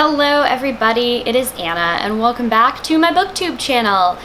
Hello everybody, it is Anna and welcome back to my BookTube channel.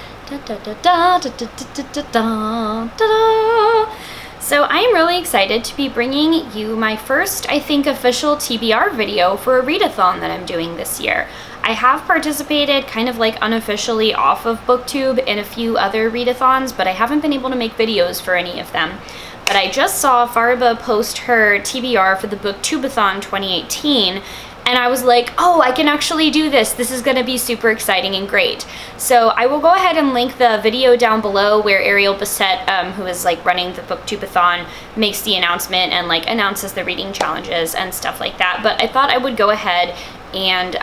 So I am really excited to be bringing you my first, I think, official TBR video for a readathon that I'm doing this year. I have participated kind of like unofficially off of BookTube in a few other readathons, but I haven't been able to make videos for any of them. But I just saw Fariba post her TBR for the BookTubeAthon 2018, and I was like, oh, I can actually do this. This is gonna be super exciting and great. So I will go ahead and link the video down below where Ariel Bissett, who is like running the BookTubeAthon, makes the announcement and like announces the reading challenges and stuff like that. But I thought I would go ahead and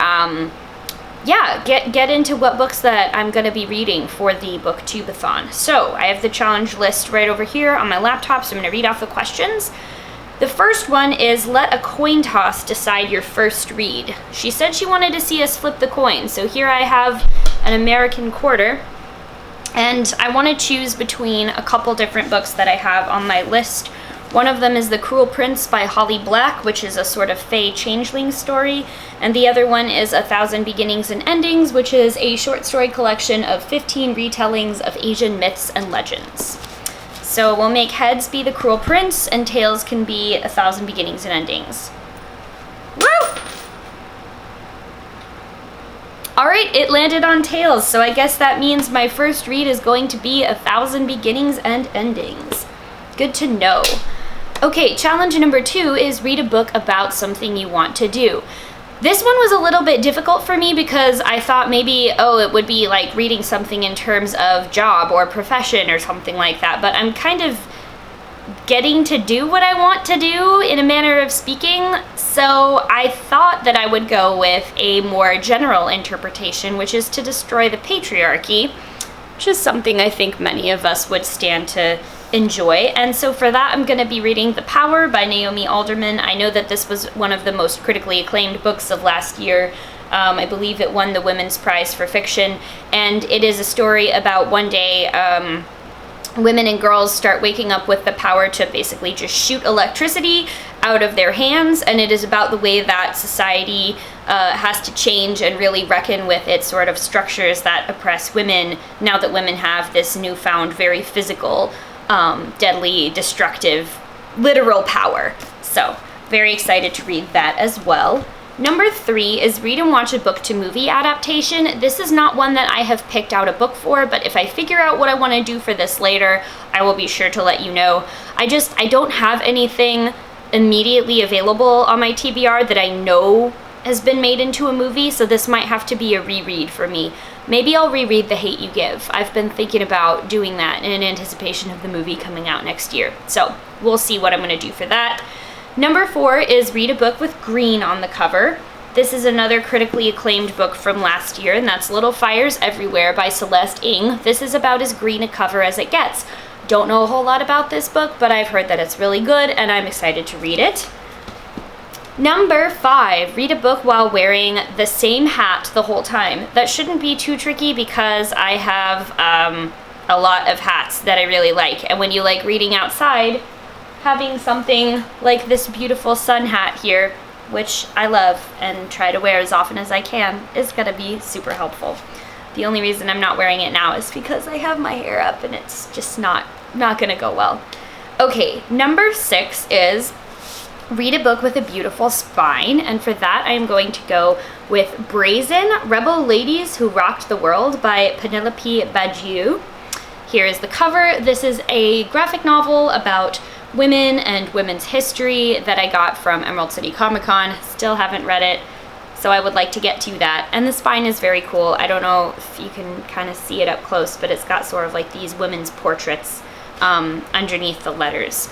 yeah, get into what books that I'm gonna be reading for the BookTubeAthon. So I have the challenge list right over here on my laptop, so I'm gonna read off the questions. The first one is, let a coin toss decide your first read. She said she wanted to see us flip the coin, so here I have an American quarter, and I want to choose between a couple different books that I have on my list. One of them is The Cruel Prince by Holly Black, which is a sort of fae changeling story, and the other one is 1,000 Beginnings and Endings, which is a short story collection of 15 retellings of Asian myths and legends. So we'll make heads be The Cruel Prince, and tails can be 1,000 Beginnings and Endings. Woo! Alright, it landed on tails, so I guess that means my first read is going to be 1,000 Beginnings and Endings. Good to know. Okay, challenge number 2 is read a book about something you want to do. This one was a little bit difficult for me because I thought maybe, oh, it would be like reading something in terms of job or profession or something like that, but I'm kind of getting to do what I want to do in a manner of speaking, so I thought that I would go with a more general interpretation, which is to destroy the patriarchy, which is something I think many of us would stand to enjoy. And so for that, I'm going to be reading The Power by Naomi Alderman. I know that this was one of the most critically acclaimed books of last year. I believe it won the Women's Prize for Fiction, and it is a story about one day women and girls start waking up with the power to basically just shoot electricity out of their hands, and it is about the way that society has to change and really reckon with its sort of structures that oppress women now that women have this newfound, very physical, deadly, destructive, literal power. So, very excited to read that as well. Number 3 is read and watch a book to movie adaptation. This is not one that I have picked out a book for, but if I figure out what I want to do for this later, I will be sure to let you know. I don't have anything immediately available on my TBR that I know has been made into a movie, so this might have to be a reread for me. Maybe I'll reread The Hate You Give. I've been thinking about doing that in anticipation of the movie coming out next year. So we'll see what I'm going to do for that. Number 4 is read a book with green on the cover. This is another critically acclaimed book from last year, and that's Little Fires Everywhere by Celeste Ng. This is about as green a cover as it gets. Don't know a whole lot about this book, but I've heard that it's really good, and I'm excited to read it. Number 5, read a book while wearing the same hat the whole time. That shouldn't be too tricky because I have a lot of hats that I really like. And when you like reading outside, having something like this beautiful sun hat here, which I love and try to wear as often as I can, is gonna be super helpful. The only reason I'm not wearing it now is because I have my hair up and it's just not gonna go well. Okay, number 6 is read a book with a beautiful spine, and for that I am going to go with Brazen, Rebel Ladies Who Rocked the World by Penelope Badiou. Here is the cover. This is a graphic novel about women and women's history that I got from Emerald City Comic Con. Still haven't read it, so I would like to get to that. And the spine is very cool. I don't know if you can kind of see it up close, but it's got sort of like these women's portraits underneath the letters.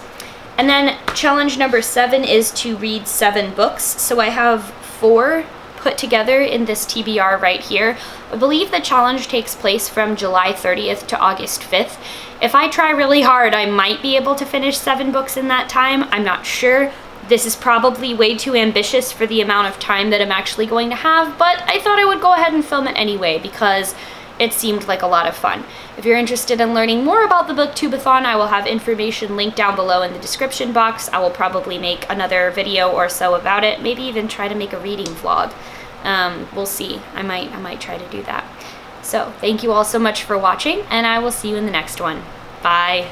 And then challenge number 7 is to read 7 books. So I have 4 put together in this TBR right here. I believe the challenge takes place from July 30th to August 5th. If I try really hard, I might be able to finish 7 books in that time. I'm not sure. This is probably way too ambitious for the amount of time that I'm actually going to have, but I thought I would go ahead and film it anyway because it seemed like a lot of fun. If you're interested in learning more about the BookTubeAthon, I will have information linked down below in the description box. I will probably make another video or so about it, maybe even try to make a reading vlog. We'll see. I might try to do that. So thank you all so much for watching, and I will see you in the next one. Bye.